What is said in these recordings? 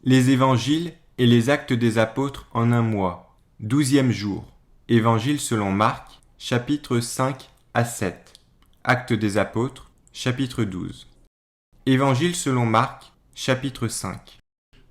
Les évangiles et les actes des apôtres en un mois. 12e jour. Évangile selon Marc, chapitres 5 à 7. Actes des apôtres, chapitre 12. Évangile selon Marc, chapitre 5.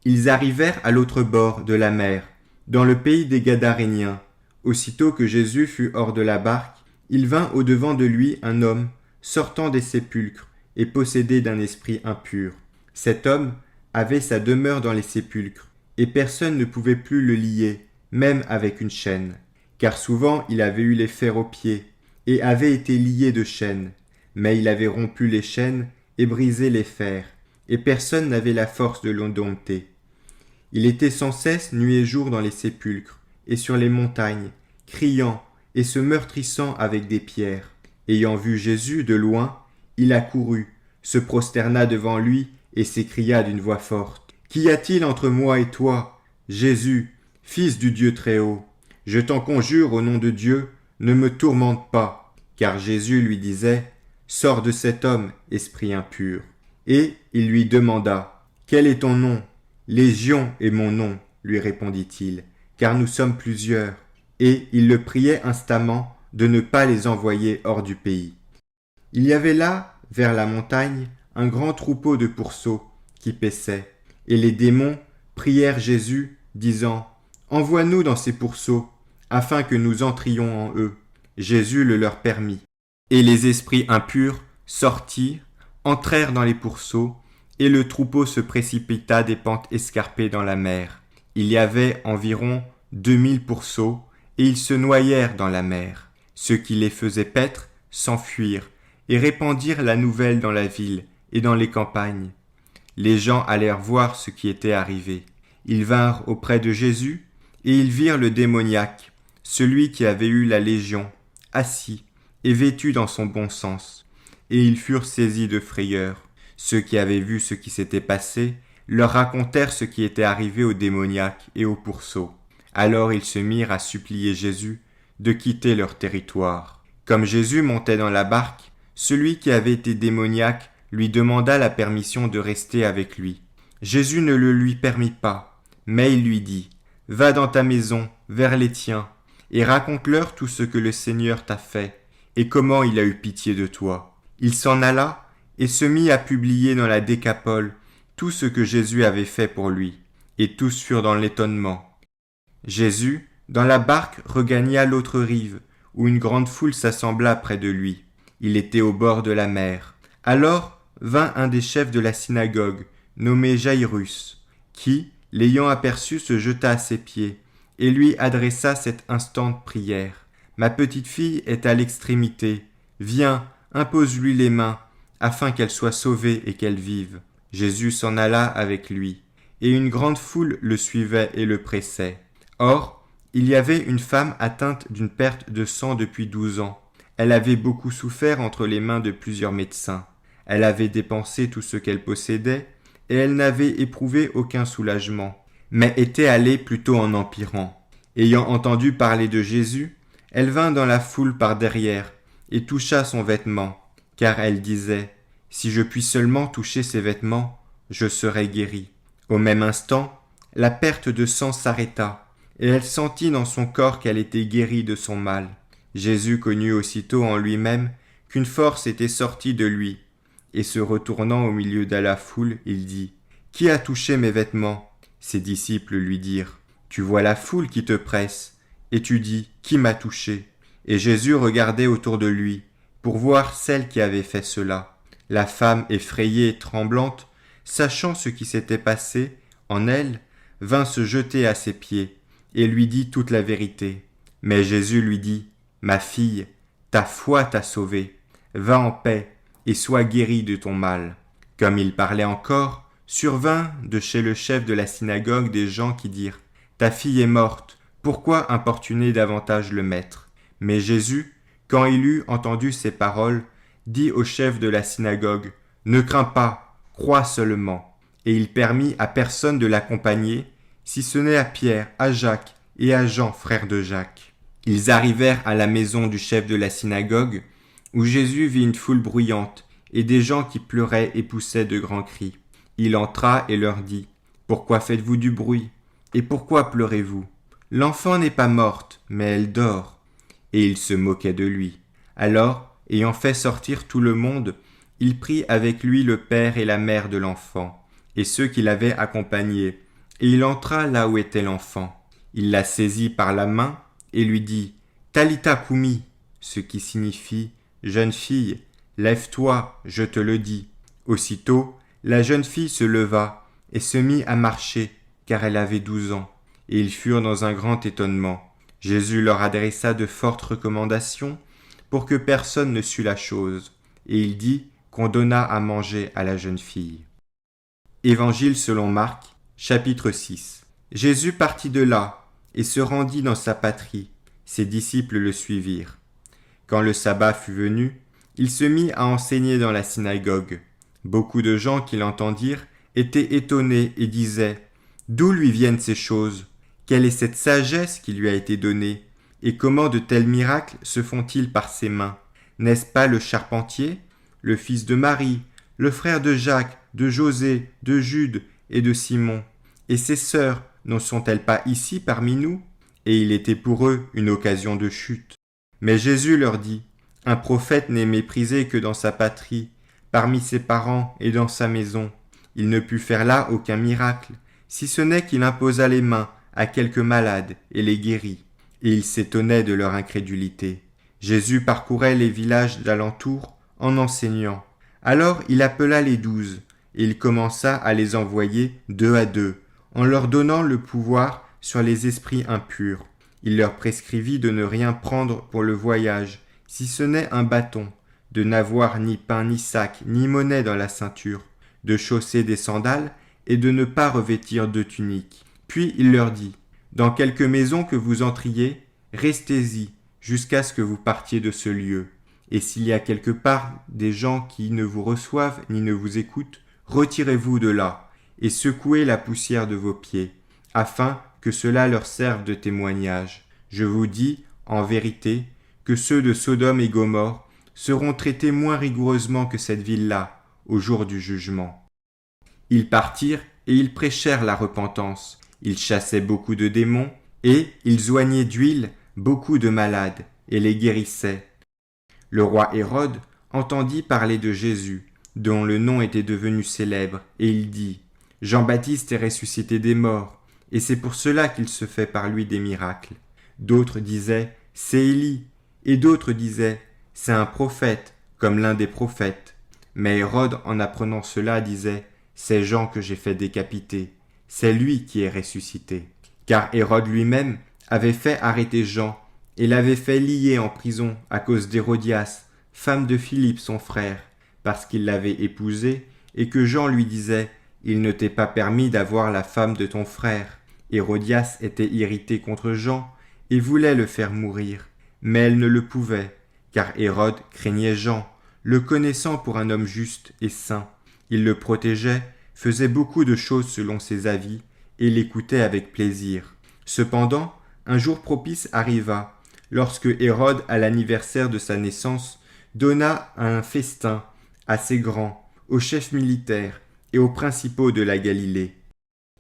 Ils arrivèrent à l'autre bord de la mer, dans le pays des Gadaréniens. Aussitôt que Jésus fut hors de la barque, il vint au-devant de lui un homme, sortant des sépulcres et possédé d'un esprit impur. Cet homme avait sa demeure dans les sépulcres, et personne ne pouvait plus le lier, même avec une chaîne, car souvent il avait eu les fers aux pieds, et avait été lié de chaînes, mais il avait rompu les chaînes et brisé les fers, et personne n'avait la force de l'endompter. Il était sans cesse nuit et jour dans les sépulcres, et sur les montagnes, criant et se meurtrissant avec des pierres. Ayant vu Jésus de loin, il accourut, se prosterna devant lui, et s'écria d'une voix forte. « Qu'y a-t-il entre moi et toi, Jésus, Fils du Dieu Très-Haut? Je t'en conjure au nom de Dieu, ne me tourmente pas. » Car Jésus lui disait, « Sors de cet homme, esprit impur. » Et il lui demanda, « Quel est ton nom? » « Légion est mon nom, lui répondit-il, car nous sommes plusieurs. » Et il le priait instamment de ne pas les envoyer hors du pays. Il y avait là, vers la montagne, un grand troupeau de pourceaux qui paissaient, et les démons prièrent Jésus, disant, « Envoie-nous dans ces pourceaux, afin que nous entrions en eux. » Jésus le leur permit. Et les esprits impurs sortirent, entrèrent dans les pourceaux, et le troupeau se précipita des pentes escarpées dans la mer. Il y avait environ 2000 pourceaux, et ils se noyèrent dans la mer. Ceux qui les faisaient paître s'enfuirent, et répandirent la nouvelle dans la ville et dans les campagnes. Les gens allèrent voir ce qui était arrivé. Ils vinrent auprès de Jésus, et ils virent le démoniaque, celui qui avait eu la légion, assis et vêtu dans son bon sens. Et ils furent saisis de frayeur. Ceux qui avaient vu ce qui s'était passé leur racontèrent ce qui était arrivé au démoniaque et au pourceau. Alors ils se mirent à supplier Jésus de quitter leur territoire. Comme Jésus montait dans la barque, celui qui avait été démoniaque lui demanda la permission de rester avec lui. Jésus ne le lui permit pas, mais il lui dit, « Va dans ta maison, vers les tiens, et raconte-leur tout ce que le Seigneur t'a fait, et comment il a eu pitié de toi. » Il s'en alla et se mit à publier dans la Décapole tout ce que Jésus avait fait pour lui, et tous furent dans l'étonnement. Jésus, dans la barque, regagna l'autre rive, où une grande foule s'assembla près de lui. Il était au bord de la mer. Alors vint un des chefs de la synagogue, nommé Jaïrus, qui, l'ayant aperçu, se jeta à ses pieds, et lui adressa cette instante prière. « Ma petite fille est à l'extrémité. Viens, impose-lui les mains, afin qu'elle soit sauvée et qu'elle vive. » Jésus s'en alla avec lui, et une grande foule le suivait et le pressait. Or, il y avait une femme atteinte d'une perte de sang depuis 12 ans. Elle avait beaucoup souffert entre les mains de plusieurs médecins. Elle avait dépensé tout ce qu'elle possédait, et elle n'avait éprouvé aucun soulagement, mais était allée plutôt en empirant. Ayant entendu parler de Jésus, elle vint dans la foule par derrière, et toucha son vêtement, car elle disait, « Si je puis seulement toucher ses vêtements, je serai guérie. » Au même instant, la perte de sang s'arrêta, et elle sentit dans son corps qu'elle était guérie de son mal. Jésus connut aussitôt en lui-même qu'une force était sortie de lui, et se retournant au milieu de la foule, il dit, « Qui a touché mes vêtements ?» Ses disciples lui dirent, « Tu vois la foule qui te presse, et tu dis, « Qui m'a touché ?» Et Jésus regardait autour de lui, pour voir celle qui avait fait cela. La femme, effrayée et tremblante, sachant ce qui s'était passé en elle, vint se jeter à ses pieds, et lui dit toute la vérité. Mais Jésus lui dit, « Ma fille, ta foi t'a sauvée. Va en paix, et sois guérie de ton mal. » Comme il parlait encore, survint de chez le chef de la synagogue des gens qui dirent, « Ta fille est morte, pourquoi importuner davantage le maître ?» Mais Jésus, quand il eut entendu ces paroles, dit au chef de la synagogue, « Ne crains pas, crois seulement. » Et il permit à personne de l'accompagner, si ce n'est à Pierre, à Jacques et à Jean, frère de Jacques. Ils arrivèrent à la maison du chef de la synagogue, où Jésus vit une foule bruyante, et des gens qui pleuraient et poussaient de grands cris. Il entra et leur dit, « Pourquoi faites-vous du bruit? Et pourquoi pleurez-vous? L'enfant n'est pas morte, mais elle dort. » Et ils se moquaient de lui. Alors, ayant fait sortir tout le monde, il prit avec lui le père et la mère de l'enfant, et ceux qui l'avaient accompagné, et il entra là où était l'enfant. Il la saisit par la main et lui dit « Talitha koumi », ce qui signifie « Jeune fille, lève-toi, je te le dis ». Aussitôt, la jeune fille se leva et se mit à marcher, car elle avait 12 ans, et ils furent dans un grand étonnement. Jésus leur adressa de fortes recommandations pour que personne ne sût la chose, et il dit qu'on donna à manger à la jeune fille. Évangile selon Marc, chapitre 6. Jésus partit de là et se rendit dans sa patrie. Ses disciples le suivirent. Quand le sabbat fut venu, il se mit à enseigner dans la synagogue. Beaucoup de gens qui l'entendirent étaient étonnés et disaient « D'où lui viennent ces choses? Quelle est cette sagesse qui lui a été donnée? Et comment de tels miracles se font-ils par ses mains? N'est-ce pas le charpentier, le fils de Marie, le frère de Jacques, de José, de Jude et de Simon? Et ses sœurs n'en sont-elles pas ici parmi nous? » Et il était pour eux une occasion de chute. Mais Jésus leur dit « Un prophète n'est méprisé que dans sa patrie, parmi ses parents et dans sa maison. Il ne put faire là aucun miracle, si ce n'est qu'il imposa les mains à quelques malades et les guérit. » Et ils s'étonnaient de leur incrédulité. Jésus parcourait les villages d'alentour en enseignant. Alors il appela les 12, et il commença à les envoyer 2 à 2, en leur donnant le pouvoir sur les esprits impurs. Il leur prescrivit de ne rien prendre pour le voyage, si ce n'est un bâton, de n'avoir ni pain ni sac, ni monnaie dans la ceinture, de chausser des sandales et de ne pas revêtir de tunique. Puis il leur dit « Dans quelque maison que vous entriez, restez-y jusqu'à ce que vous partiez de ce lieu. Et s'il y a quelque part des gens qui ne vous reçoivent ni ne vous écoutent, retirez-vous de là et secouez la poussière de vos pieds, afin que cela leur serve de témoignage. Je vous dis, en vérité, que ceux de Sodome et Gomorrhe seront traités moins rigoureusement que cette ville-là, au jour du jugement. » Ils partirent et ils prêchèrent la repentance. Ils chassaient beaucoup de démons et ils oignaient d'huile beaucoup de malades et les guérissaient. Le roi Hérode entendit parler de Jésus, dont le nom était devenu célèbre, et il dit « Jean-Baptiste est ressuscité des morts, et c'est pour cela qu'il se fait par lui des miracles. » D'autres disaient « C'est Élie », et d'autres disaient « C'est un prophète, comme l'un des prophètes. » Mais Hérode, en apprenant cela, disait « C'est Jean que j'ai fait décapiter. C'est lui qui est ressuscité. » Car Hérode lui-même avait fait arrêter Jean et l'avait fait lier en prison à cause d'Hérodias, femme de Philippe son frère, parce qu'il l'avait épousée et que Jean lui disait « Il ne t'est pas permis d'avoir la femme de ton frère. » Hérodias était irritée contre Jean et voulait le faire mourir, mais elle ne le pouvait, car Hérode craignait Jean, le connaissant pour un homme juste et saint. Il le protégeait, faisait beaucoup de choses selon ses avis et l'écoutait avec plaisir. Cependant, un jour propice arriva, lorsque Hérode, à l'anniversaire de sa naissance, donna un festin assez grand aux chefs militaires et aux principaux de la Galilée.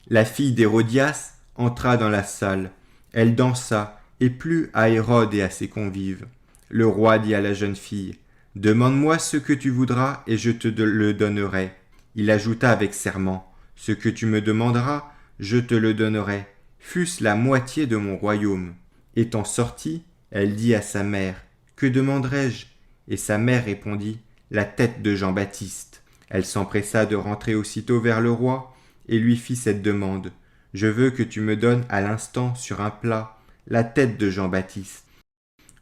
La fille d'Hérodias entra dans la salle. Elle dansa et plut à Hérode et à ses convives. Le roi dit à la jeune fille « Demande-moi ce que tu voudras et je te le donnerai. » Il ajouta avec serment « Ce que tu me demanderas, je te le donnerai, fût-ce la moitié de mon royaume. » Étant sortie, elle dit à sa mère « Que demanderai-je » Et sa mère répondit « La tête de Jean-Baptiste. » Elle s'empressa de rentrer aussitôt vers le roi et lui fit cette demande « Je veux que tu me donnes à l'instant sur un plat la tête de Jean-Baptiste. »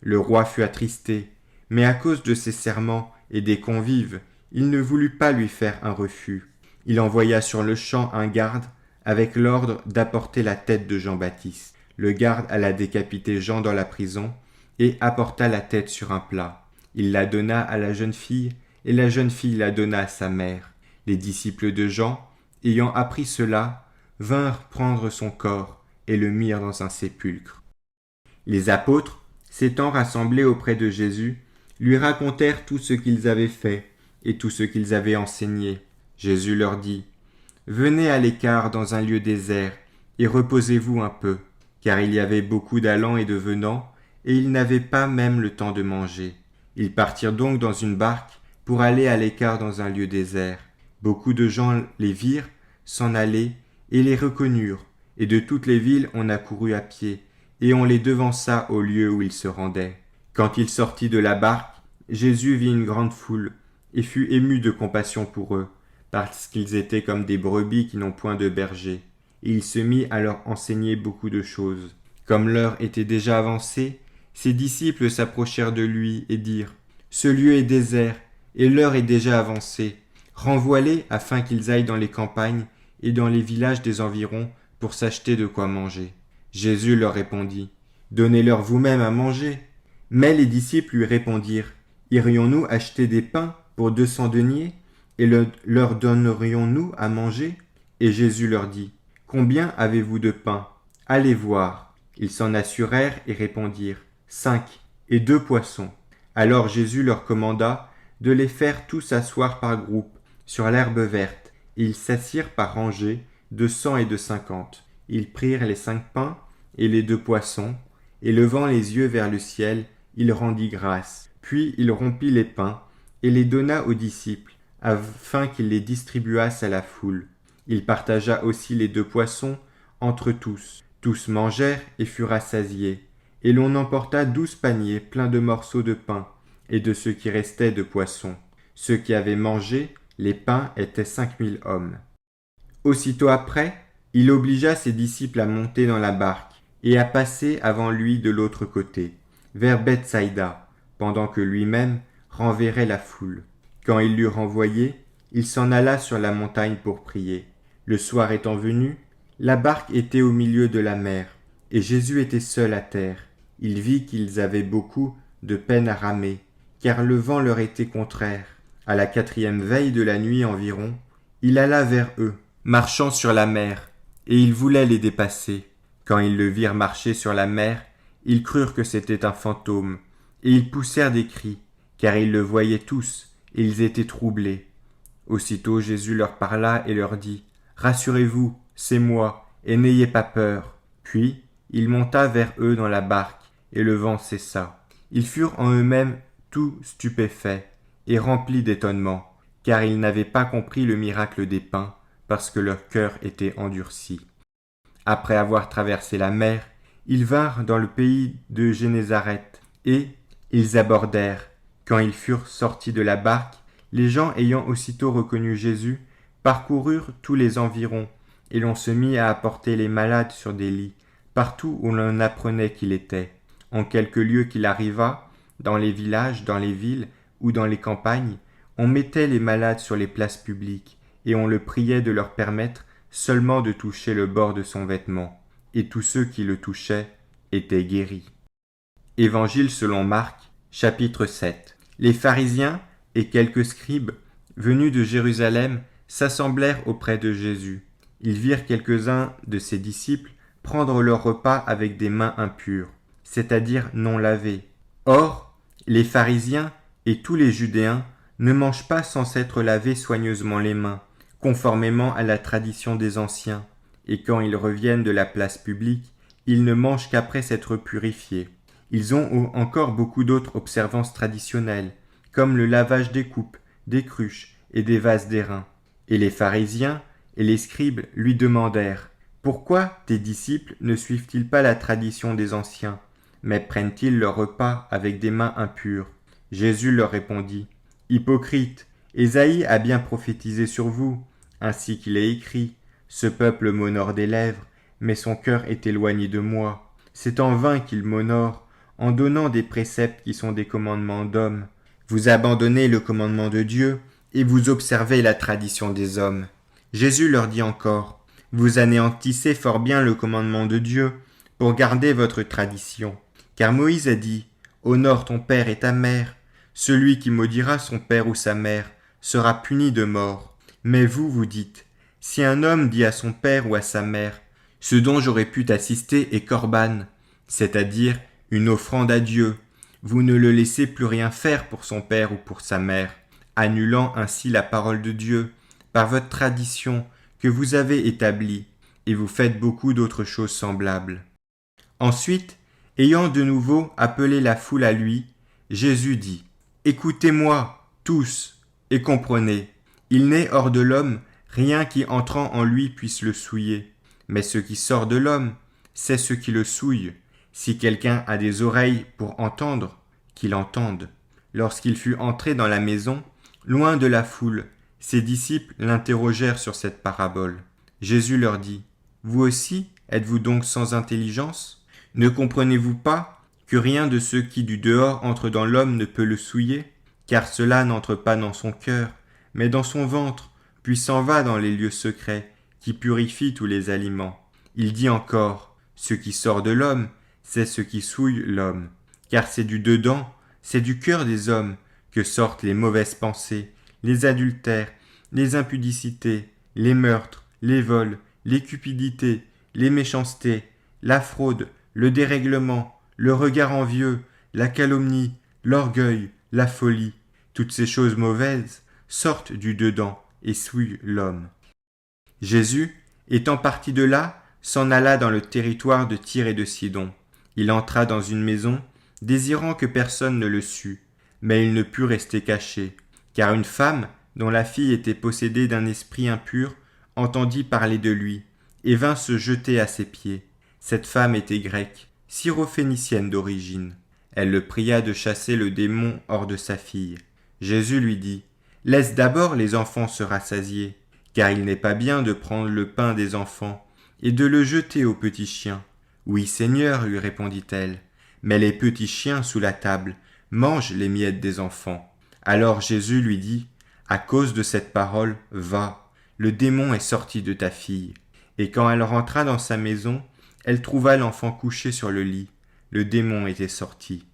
Le roi fut attristé, mais à cause de ses serments et des convives, il ne voulut pas lui faire un refus. Il envoya sur le champ un garde avec l'ordre d'apporter la tête de Jean-Baptiste. Le garde alla décapiter Jean dans la prison et apporta la tête sur un plat. Il la donna à la jeune fille et la jeune fille la donna à sa mère. Les disciples de Jean, ayant appris cela, vinrent prendre son corps et le mirent dans un sépulcre. Les apôtres, s'étant rassemblés auprès de Jésus, lui racontèrent tout ce qu'ils avaient fait et tout ce qu'ils avaient enseigné. Jésus leur dit « venez à l'écart dans un lieu désert, et reposez-vous un peu, car il y avait beaucoup d'allants et de venants, et ils n'avaient pas même le temps de manger. Ils partirent donc dans une barque pour aller à l'écart dans un lieu désert. Beaucoup de gens les virent s'en aller et les reconnurent, et de toutes les villes on accourut à pied, et on les devança au lieu où ils se rendaient. Quand il sortit de la barque, Jésus vit une grande foule, et fut ému de compassion pour eux, parce qu'ils étaient comme des brebis qui n'ont point de berger. Et il se mit à leur enseigner beaucoup de choses. Comme l'heure était déjà avancée, ses disciples s'approchèrent de lui et dirent : « Ce lieu est désert, et l'heure est déjà avancée. Renvoie-les afin qu'ils aillent dans les campagnes et dans les villages des environs pour s'acheter de quoi manger. » Jésus leur répondit : « Donnez-leur vous-même à manger. » Mais les disciples lui répondirent : « Irions-nous acheter des pains pour 200 deniers et leur donnerions-nous à manger ?» Et Jésus leur dit : « Combien avez-vous de pain ? Allez voir. » Ils s'en assurèrent et répondirent : « 5 et 2 poissons. » Alors Jésus leur commanda de les faire tous asseoir par groupes sur l'herbe verte, et ils s'assirent par rangées de 100 et de 50. Ils prirent les 5 pains et les 2 poissons, et levant les yeux vers le ciel, il rendit grâce. Puis il rompit les pains et les donna aux disciples, afin qu'ils les distribuassent à la foule. Il partagea aussi les 2 poissons entre tous. Tous mangèrent et furent rassasiés. Et l'on emporta 12 paniers pleins de morceaux de pain et de ce qui restait de poissons. Ceux qui avaient mangé les pains étaient 5000 hommes. Aussitôt après, il obligea ses disciples à monter dans la barque et à passer avant lui de l'autre côté, vers Bethsaïda, pendant que lui-même renverrait la foule. Quand il l'eut renvoyé, il s'en alla sur la montagne pour prier. Le soir étant venu, la barque était au milieu de la mer, et Jésus était seul à terre. Il vit qu'ils avaient beaucoup de peine à ramer, car le vent leur était contraire. À la 4e veille de la nuit environ, il alla vers eux, marchant sur la mer, et il voulait les dépasser. Quand ils le virent marcher sur la mer, ils crurent que c'était un fantôme, et ils poussèrent des cris, car ils le voyaient tous, et ils étaient troublés. Aussitôt Jésus leur parla et leur dit : « Rassurez-vous, c'est moi, et n'ayez pas peur. » Puis il monta vers eux dans la barque, et le vent cessa. Ils furent en eux-mêmes tout stupéfaits et remplis d'étonnement, car ils n'avaient pas compris le miracle des pains, parce que leur cœur était endurci. Après avoir traversé la mer, ils vinrent dans le pays de Génézareth, et ils abordèrent. Quand ils furent sortis de la barque, les gens ayant aussitôt reconnu Jésus, parcoururent tous les environs, et l'on se mit à apporter les malades sur des lits, partout où l'on apprenait qu'il était. En quelque lieu qu'il arriva, dans les villages, dans les villes ou dans les campagnes, on mettait les malades sur les places publiques, et on le priait de leur permettre seulement de toucher le bord de son vêtement, et tous ceux qui le touchaient étaient guéris. Évangile selon Marc, chapitre 7. Les pharisiens et quelques scribes, venus de Jérusalem, s'assemblèrent auprès de Jésus. Ils virent quelques-uns de ses disciples prendre leur repas avec des mains impures, c'est-à-dire non lavées. Or, les pharisiens et tous les Judéens ne mangent pas sans s'être lavés soigneusement les mains, conformément à la tradition des anciens, et quand ils reviennent de la place publique, ils ne mangent qu'après s'être purifiés. Ils ont encore beaucoup d'autres observances traditionnelles, comme le lavage des coupes, des cruches et des vases d'airain. Et les pharisiens et les scribes lui demandèrent : « Pourquoi tes disciples ne suivent-ils pas la tradition des anciens, mais prennent-ils leur repas avec des mains impures ?» Jésus leur répondit : « Hypocrites, Ésaïe a bien prophétisé sur vous, ainsi qu'il est écrit : Ce peuple m'honore des lèvres, mais son cœur est éloigné de moi. C'est en vain qu'il m'honore, en donnant des préceptes qui sont des commandements d'hommes. Vous abandonnez le commandement de Dieu, et vous observez la tradition des hommes. » Jésus leur dit encore : « Vous anéantissez fort bien le commandement de Dieu, pour garder votre tradition. Car Moïse a dit : Honore ton père et ta mère. Celui qui maudira son père ou sa mère sera puni de mort. Mais vous, vous dites : Si un homme dit à son père ou à sa mère : Ce dont j'aurais pu t'assister est corban, c'est-à-dire une offrande à Dieu, vous ne le laissez plus rien faire pour son père ou pour sa mère, annulant ainsi la parole de Dieu. Par votre tradition, que vous avez établi, et vous faites beaucoup d'autres choses semblables. » Ensuite, ayant de nouveau appelé la foule à lui, Jésus dit : « Écoutez-moi, tous, et comprenez. Il n'est hors de l'homme rien qui entrant en lui puisse le souiller. Mais ce qui sort de l'homme, c'est ce qui le souille. Si quelqu'un a des oreilles pour entendre, qu'il entende. » Lorsqu'il fut entré dans la maison, loin de la foule, ses disciples l'interrogèrent sur cette parabole. Jésus leur dit : « Vous aussi, êtes-vous donc sans intelligence ? Ne comprenez-vous pas que rien de ce qui du dehors entre dans l'homme ne peut le souiller ? Car cela n'entre pas dans son cœur, mais dans son ventre, puis s'en va dans les lieux secrets, qui purifient tous les aliments. » Il dit encore : « Ce qui sort de l'homme, c'est ce qui souille l'homme. Car c'est du dedans, c'est du cœur des hommes que sortent les mauvaises pensées, les adultères, les impudicités, les meurtres, les vols, les cupidités, les méchancetés, la fraude, le dérèglement, le regard envieux, la calomnie, l'orgueil, la folie. Toutes ces choses mauvaises sortent du dedans et souillent l'homme. » Jésus, étant parti de là, s'en alla dans le territoire de Tyr et de Sidon. Il entra dans une maison, désirant que personne ne le sût, mais il ne put rester caché, car une femme, dont la fille était possédée d'un esprit impur, entendit parler de lui, et vint se jeter à ses pieds. Cette femme était grecque, syrophénicienne d'origine. Elle le pria de chasser le démon hors de sa fille. Jésus lui dit : « Laisse d'abord les enfants se rassasier, car il n'est pas bien de prendre le pain des enfants et de le jeter aux petits chiens. » « Oui, Seigneur, lui répondit-elle, mais les petits chiens sous la table mangent les miettes des enfants. » Alors Jésus lui dit : « À cause de cette parole, va, le démon est sorti de ta fille. » Et quand elle rentra dans sa maison, elle trouva l'enfant couché sur le lit. Le démon était sorti.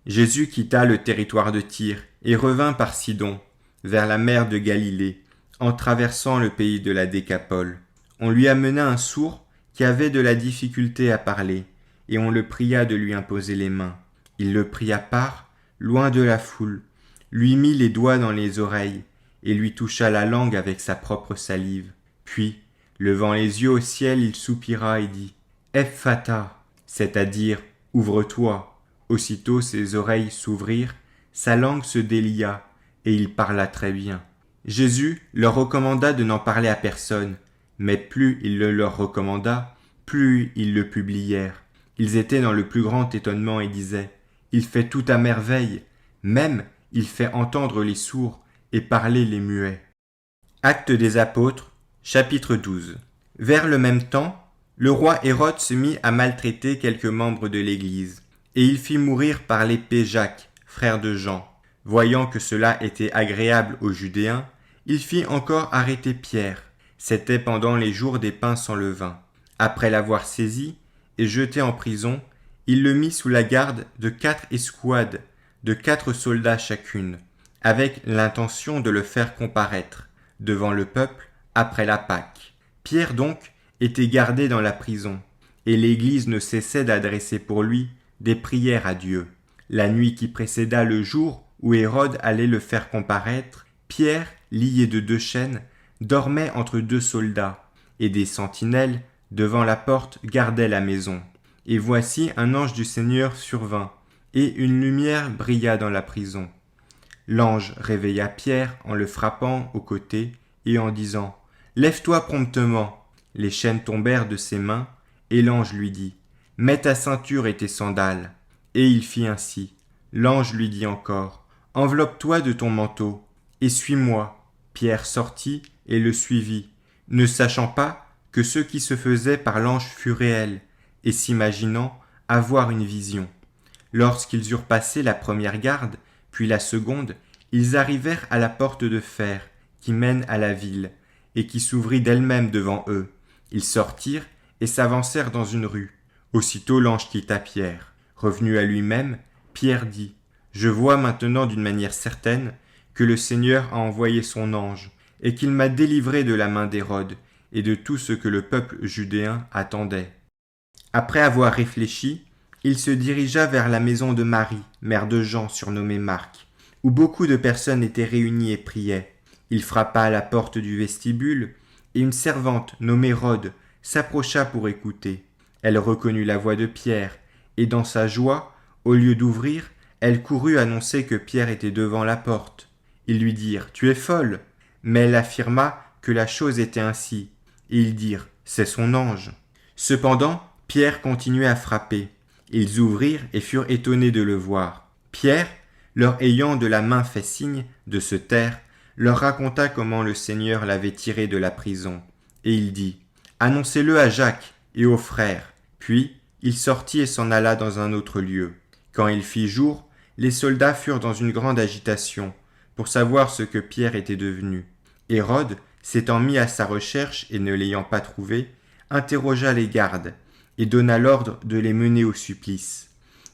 Jésus quitta le territoire de Tyr et revint par Sidon, vers la mer de Galilée, en traversant le pays de la Décapole. On lui amena un sourd qui avait de la difficulté à parler, et on le pria de lui imposer les mains. Il le prit à part, loin de la foule, lui mit les doigts dans les oreilles, et lui toucha la langue avec sa propre salive. Puis, levant les yeux au ciel, il soupira et dit : « Ephphatha », c'est-à-dire « Ouvre-toi ». Aussitôt ses oreilles s'ouvrirent, sa langue se délia, et il parla très bien. Jésus leur recommanda de n'en parler à personne, mais plus il le leur recommanda, plus ils le publièrent. Ils étaient dans le plus grand étonnement et disaient : « Il fait tout à merveille, même il fait entendre les sourds et parler les muets. » Actes des Apôtres, chapitre 12. Vers le même temps, le roi Hérode se mit à maltraiter quelques membres de l'Église, et il fit mourir par l'épée Jacques, frère de Jean. Voyant que cela était agréable aux Judéens, il fit encore arrêter Pierre. C'était pendant les jours des pains sans levain. Après l'avoir saisi et jeté en prison, il le mit sous la garde de 4 escouades, de 4 soldats chacune, avec l'intention de le faire comparaître devant le peuple après la Pâque. Pierre donc était gardé dans la prison, et l'Église ne cessait d'adresser pour lui des prières à Dieu. La nuit qui précéda le jour où Hérode allait le faire comparaître, Pierre, lié de 2 chaînes, dormait entre 2 soldats, et des sentinelles, devant la porte, gardaient la maison. Et voici un ange du Seigneur survint, et une lumière brilla dans la prison. L'ange réveilla Pierre en le frappant au côté, et en disant : « Lève-toi promptement !» Les chaînes tombèrent de ses mains, et l'ange lui dit : « Mets ta ceinture et tes sandales. » Et il fit ainsi. L'ange lui dit encore : « Enveloppe-toi de ton manteau, et suis-moi. » Pierre sortit et le suivit, ne sachant pas que ce qui se faisait par l'ange fut réel, et s'imaginant avoir une vision. Lorsqu'ils eurent passé la première garde, puis la seconde, ils arrivèrent à la porte de fer qui mène à la ville, et qui s'ouvrit d'elle-même devant eux. Ils sortirent et s'avancèrent dans une rue. Aussitôt l'ange quitta Pierre. Revenu à lui-même, Pierre dit : « Je vois maintenant d'une manière certaine que le Seigneur a envoyé son ange, et qu'il m'a délivré de la main d'Hérode et de tout ce que le peuple judéen attendait. » Après avoir réfléchi, il se dirigea vers la maison de Marie, mère de Jean, surnommée Marc, où beaucoup de personnes étaient réunies et priaient. Il frappa à la porte du vestibule, et une servante nommée Rhode s'approcha pour écouter. Elle reconnut la voix de Pierre, et dans sa joie, au lieu d'ouvrir, elle courut annoncer que Pierre était devant la porte. Ils lui dirent « Tu es folle !» Mais elle affirma que la chose était ainsi, et ils dirent « C'est son ange !» Cependant, Pierre continuait à frapper. Ils ouvrirent et furent étonnés de le voir. Pierre, leur ayant de la main fait signe de se taire, leur raconta comment le Seigneur l'avait tiré de la prison. Et il dit « Annoncez-le à Jacques et aux frères. » Puis, il sortit et s'en alla dans un autre lieu. Quand il fit jour, les soldats furent dans une grande agitation pour savoir ce que Pierre était devenu. Hérode, s'étant mis à sa recherche et ne l'ayant pas trouvé, interrogea les gardes et donna l'ordre de les mener au supplice.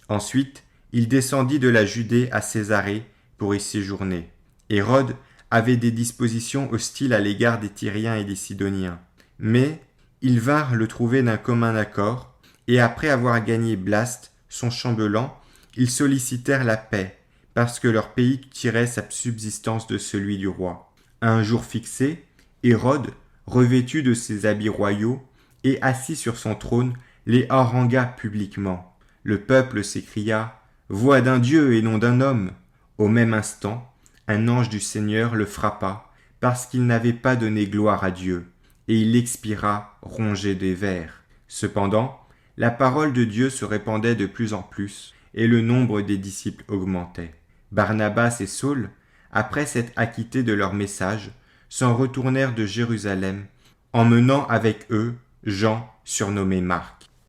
Ensuite, il descendit de la Judée à Césarée pour y séjourner. Hérode avait des dispositions hostiles à l'égard des Tyriens et des Sidoniens, mais ils vinrent le trouver d'un commun accord, et après avoir gagné Blaste, son chambellan, ils sollicitèrent la paix, parce que leur pays tirait sa subsistance de celui du roi. À un jour fixé, Hérode, revêtu de ses habits royaux, et assis sur son trône, les harangua publiquement. Le peuple s'écria « Voix d'un Dieu et non d'un homme !» Au même instant, un ange du Seigneur le frappa, parce qu'il n'avait pas donné gloire à Dieu, et il expira rongé des vers. Cependant, la parole de Dieu se répandait de plus en plus, et le nombre des disciples augmentait. Barnabas et Saul, après s'être acquittés de leur message, s'en retournèrent de Jérusalem, emmenant avec eux Jean, surnommé Marc.